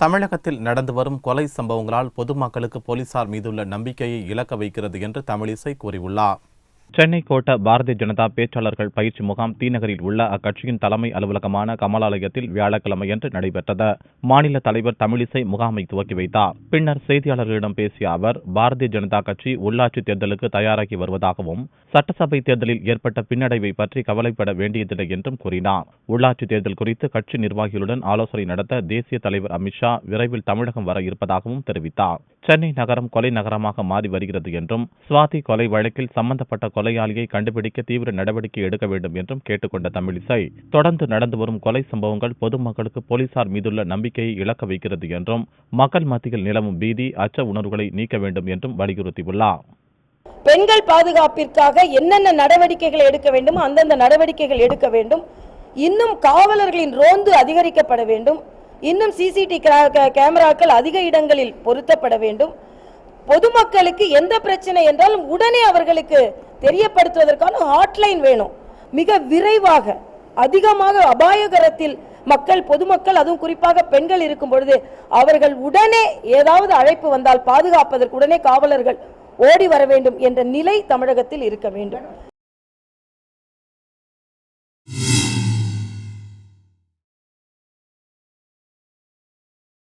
தமிழகத்தில் நடந்து வரும் கொலை சம்பவங்களால் பொதுமக்களுக்கு போலீசார் மீதுள்ள நம்பிக்கையை இழக்க வைக்கிறது என்று தமிழிசை கூறியுள்ளார். சென்னை கோட்ட பாரதிய ஜனதா பேச்சாளர்கள் பயிற்சி முகாம் தீநகரில் உள்ள அக்கட்சியின் தலைமை அலுவலகமான கமலாலயத்தில் வியாழக்கிழமையன்று நடைபெற்றது. மாநில தலைவர் தமிழிசை முகாமை துவக்கி வைத்தார். பின்னர் செய்தியாளர்களிடம் பேசிய அவர், பாரதிய ஜனதா கட்சி உள்ளாட்சி தேர்தலுக்கு தயாராகி வருவதாகவும், சட்டசபை தேர்தலில் ஏற்பட்ட பின்னடைவை பற்றி கவலைப்பட வேண்டியதில்லை என்றும் கூறினார். உள்ளாட்சி தேர்தல் குறித்து கட்சி நிர்வாகிகளுடன் ஆலோசனை நடத்த தேசிய தலைவர் அமித்ஷா விரைவில் தமிழகம் வர இருப்பதாகவும் தெரிவித்தார். சென்னை நகரம் கொலை நகரமாக மாறி வருகிறது என்றும், சுவாதி கொலை வழக்கில் சம்பந்தப்பட்ட கொலையாளியை கண்டுபிடிக்க தீவிர நடவடிக்கை எடுக்க வேண்டும் என்றும் கேட்டுக்கொண்ட தமிழிசை, தொடர்ந்து நடந்து வரும் கொலை சம்பவங்கள் பொதுமக்களுக்கு போலீசார் மீதுள்ள நம்பிக்கையை இழக்க வைக்கிறது என்றும், மக்கள் மத்தியில் நிலவும் பீதி, அச்ச உணர்வுகளை நீக்க வேண்டும் என்றும் வலியுறுத்தியுள்ளார். பெண்கள் பாதுகாப்பிற்காக என்னென்ன நடவடிக்கைகள் எடுக்க வேண்டும், அந்தந்த நடவடிக்கைகள் எடுக்க வேண்டும். இன்னும் காவலர்களின் ரோந்து அதிகரிக்கப்பட வேண்டும். இன்னும் சிசிடிவி கேமராக்கள் அதிக இடங்களில் பொருத்தப்பட வேண்டும். பொதுமக்களுக்கு எந்த பிரச்சனை என்றாலும் உடனே அவர்களுக்கு தெரியப்படுத்துவதற்கான ஹாட்லைன் வேணும். மிக விரைவாக, அதிகமாக அபாயகரத்தில் பொதுமக்கள், அதுவும் குறிப்பாக பெண்கள் இருக்கும் பொழுது அவர்கள் உடனே ஏதாவது அழைப்பு வந்தால் பாதுகாப்பதற்கு உடனே காவலர்கள் ஓடி வர வேண்டும் என்ற நிலை தமிழகத்தில் இருக்க வேண்டும்.